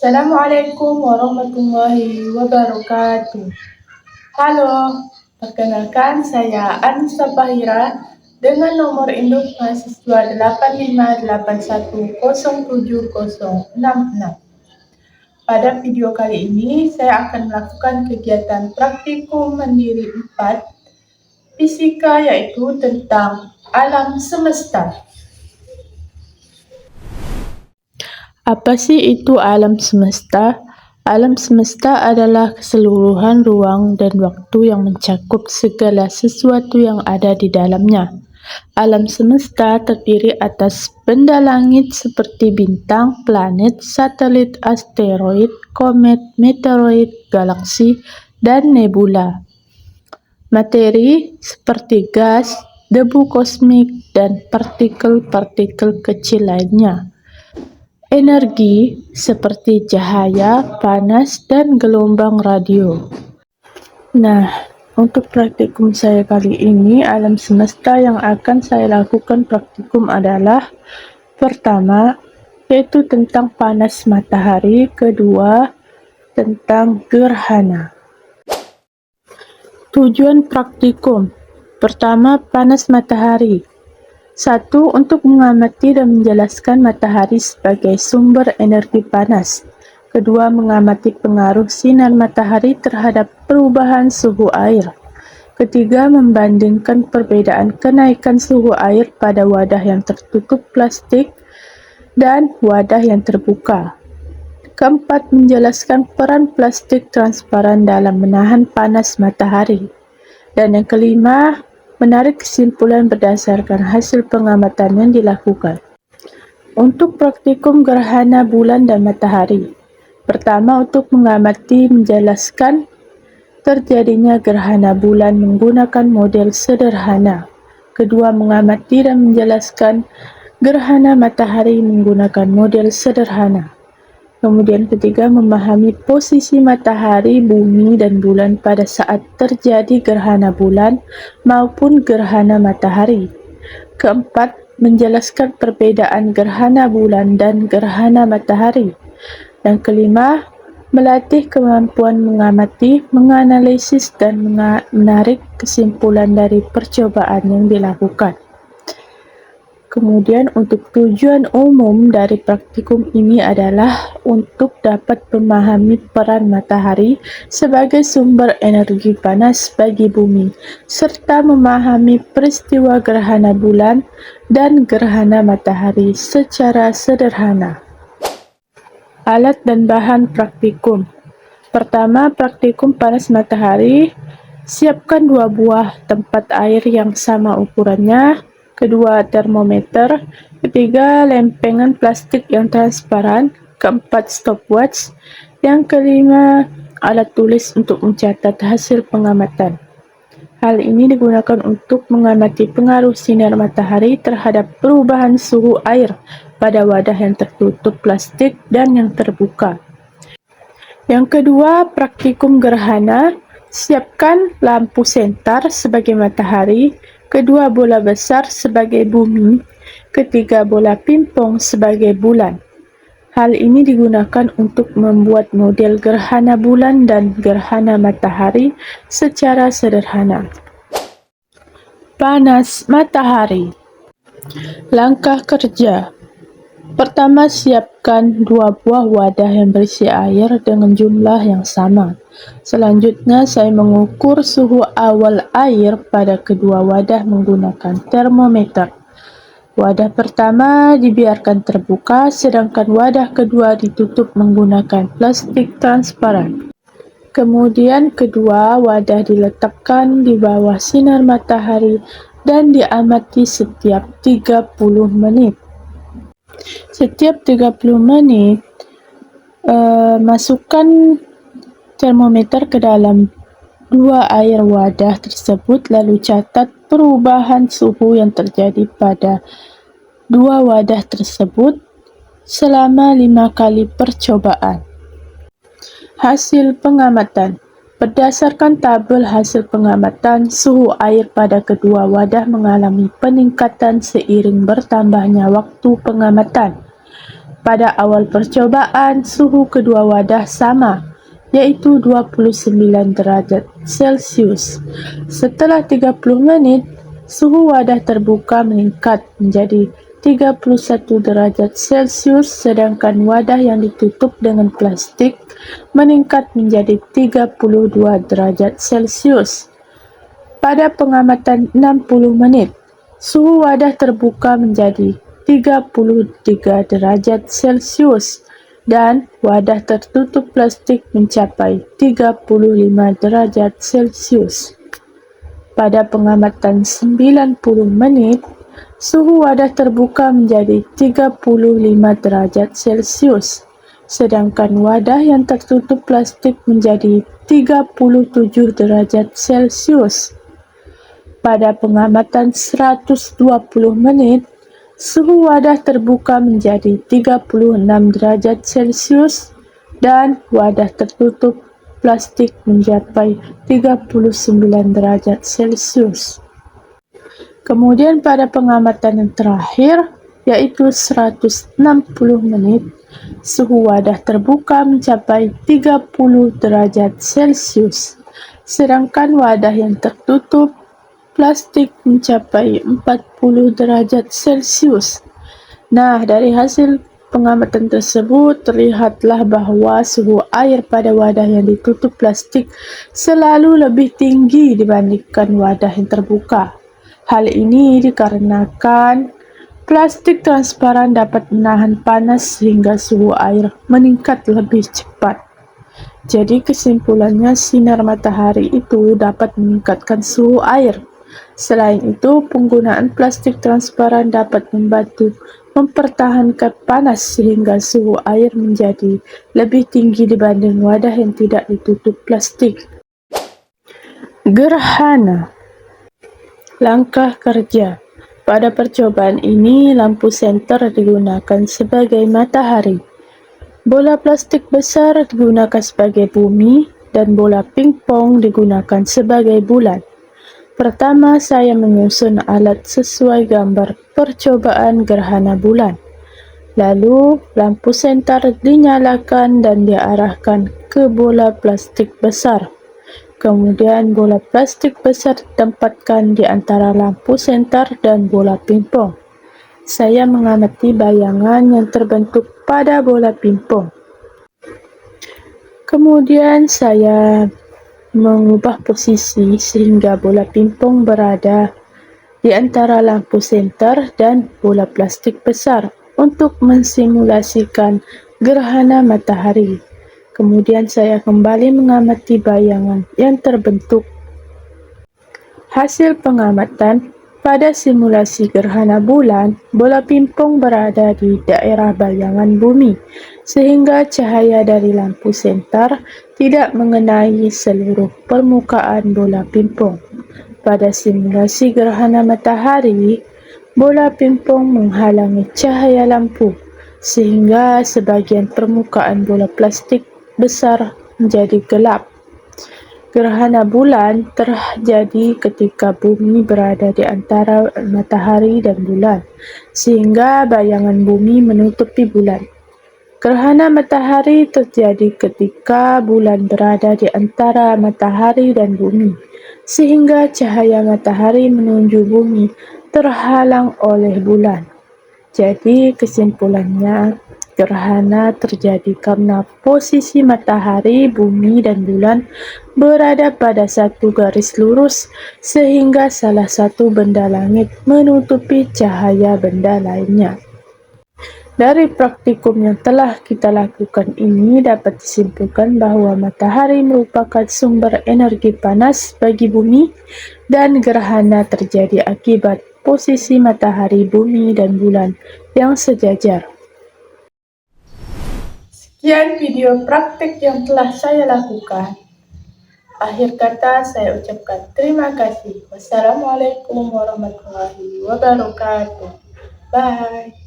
Assalamualaikum warahmatullahi wabarakatuh. Halo, perkenalkan saya Anissa Fahira dengan nomor induk mahasiswa 8581070066. Pada video kali ini saya akan melakukan kegiatan praktikum mandiri 4 fisika, yaitu tentang alam semesta. Apa sih itu alam semesta? Alam semesta adalah keseluruhan ruang dan waktu yang mencakup segala sesuatu yang ada di dalamnya. Alam semesta terdiri atas benda langit seperti bintang, planet, satelit, asteroid, komet, meteoroid, galaksi, dan nebula. Materi seperti gas, debu kosmik, dan partikel-partikel kecil lainnya. Energi seperti cahaya, panas, dan gelombang radio. Nah, untuk praktikum saya kali ini, alam semesta yang akan saya lakukan praktikum adalah pertama, yaitu tentang panas matahari, kedua, tentang gerhana. Tujuan praktikum pertama, panas matahari. 1. Untuk mengamati dan menjelaskan matahari sebagai sumber energi panas. Kedua, mengamati pengaruh sinar matahari terhadap perubahan suhu air. Ketiga, membandingkan perbedaan kenaikan suhu air pada wadah yang tertutup plastik dan wadah yang terbuka. Keempat, menjelaskan peran plastik transparan dalam menahan panas matahari. Dan yang kelima, menarik kesimpulan berdasarkan hasil pengamatan yang dilakukan. Untuk praktikum gerhana bulan dan matahari. Pertama, untuk mengamati menjelaskan terjadinya gerhana bulan menggunakan model sederhana. Kedua, mengamati dan menjelaskan gerhana matahari menggunakan model sederhana. Kemudian ketiga, memahami posisi matahari, bumi, dan bulan pada saat terjadi gerhana bulan maupun gerhana matahari. Keempat, menjelaskan perbedaan gerhana bulan dan gerhana matahari. Dan kelima, melatih kemampuan mengamati, menganalisis, dan menarik kesimpulan dari percobaan yang dilakukan. Kemudian untuk tujuan umum dari praktikum ini adalah untuk dapat memahami peran matahari sebagai sumber energi panas bagi bumi, serta memahami peristiwa gerhana bulan dan gerhana matahari secara sederhana. Alat dan bahan praktikum. Pertama, praktikum panas matahari. Siapkan 2 buah tempat air yang sama ukurannya. Kedua, termometer. Ketiga, lempengan plastik yang transparan. Keempat, stopwatch. Yang kelima, alat tulis untuk mencatat hasil pengamatan. Hal ini digunakan untuk mengamati pengaruh sinar matahari terhadap perubahan suhu air pada wadah yang tertutup plastik dan yang terbuka. Yang kedua, praktikum gerhana. Siapkan lampu senter sebagai matahari, kedua bola besar sebagai bumi, ketiga bola pingpong sebagai bulan. Hal ini digunakan untuk membuat model gerhana bulan dan gerhana matahari secara sederhana. Panas matahari. Langkah kerja. Pertama, siapkan 2 buah wadah yang berisi air dengan jumlah yang sama. Selanjutnya, saya mengukur suhu awal air pada kedua wadah menggunakan termometer. Wadah pertama dibiarkan terbuka, sedangkan wadah kedua ditutup menggunakan plastik transparan. Kemudian kedua wadah diletakkan di bawah sinar matahari dan diamati setiap 30 menit. Setiap 30 menit, masukkan termometer ke dalam 2 air wadah tersebut, lalu catat perubahan suhu yang terjadi pada 2 wadah tersebut selama 5 kali percobaan. Hasil pengamatan. Berdasarkan tabel hasil pengamatan, suhu air pada kedua wadah mengalami peningkatan seiring bertambahnya waktu pengamatan. Pada awal percobaan, suhu kedua wadah sama, yaitu 29 derajat Celcius. Setelah 30 menit, suhu wadah terbuka meningkat menjadi 31 derajat Celcius, sedangkan wadah yang ditutup dengan plastik meningkat menjadi 32 derajat Celcius. Pada pengamatan 60 menit, suhu wadah terbuka menjadi 33 derajat Celcius dan wadah tertutup plastik mencapai 35 derajat Celcius. Pada pengamatan 90 menit, suhu wadah terbuka menjadi 35 derajat Celcius, sedangkan wadah yang tertutup plastik menjadi 37 derajat Celcius. Pada pengamatan 120 menit, suhu wadah terbuka menjadi 36 derajat Celcius dan wadah tertutup plastik mencapai 39 derajat Celcius. Kemudian pada pengamatan yang terakhir, yaitu 160 menit, suhu wadah terbuka mencapai 30 derajat Celcius, sedangkan wadah yang tertutup plastik mencapai 40 derajat Celcius. Nah, dari hasil pengamatan tersebut terlihatlah bahawa suhu air pada wadah yang ditutup plastik selalu lebih tinggi dibandingkan wadah yang terbuka. Hal ini dikarenakan plastik transparan dapat menahan panas sehingga suhu air meningkat lebih cepat. Jadi kesimpulannya, sinar matahari itu dapat meningkatkan suhu air. Selain itu, penggunaan plastik transparan dapat membantu mempertahankan panas sehingga suhu air menjadi lebih tinggi dibanding wadah yang tidak ditutup plastik. Gerhana. Langkah kerja. Pada percobaan ini, lampu senter digunakan sebagai matahari. Bola plastik besar digunakan sebagai bumi dan bola pingpong digunakan sebagai bulan. Pertama, saya menyusun alat sesuai gambar percobaan gerhana bulan. Lalu, lampu senter dinyalakan dan diarahkan ke bola plastik besar. Kemudian, bola plastik besar ditempatkan di antara lampu senter dan bola pingpong. Saya mengamati bayangan yang terbentuk pada bola pingpong. Kemudian, saya mengubah posisi sehingga bola pingpong berada di antara lampu senter dan bola plastik besar untuk mensimulasikan gerhana matahari. Kemudian saya kembali mengamati bayangan yang terbentuk. Hasil pengamatan, pada simulasi gerhana bulan, bola pingpong berada di daerah bayangan bumi, sehingga cahaya dari lampu senter tidak mengenai seluruh permukaan bola pingpong. Pada simulasi gerhana matahari, bola pingpong menghalangi cahaya lampu, sehingga sebagian permukaan bola plastik besar menjadi gelap. Gerhana bulan terjadi ketika bumi berada di antara matahari dan bulan, sehingga bayangan bumi menutupi bulan. Gerhana matahari terjadi ketika bulan berada di antara matahari dan bumi, sehingga cahaya matahari menuju bumi terhalang oleh bulan. Jadi kesimpulannya, gerhana terjadi karena posisi matahari, bumi, dan bulan berada pada satu garis lurus sehingga salah satu benda langit menutupi cahaya benda lainnya. Dari praktikum yang telah kita lakukan ini dapat disimpulkan bahwa matahari merupakan sumber energi panas bagi bumi dan gerhana terjadi akibat posisi matahari, bumi, dan bulan yang sejajar. Sekian video praktik yang telah saya lakukan. Akhir kata saya ucapkan terima kasih. Wassalamualaikum warahmatullahi wabarakatuh. Bye.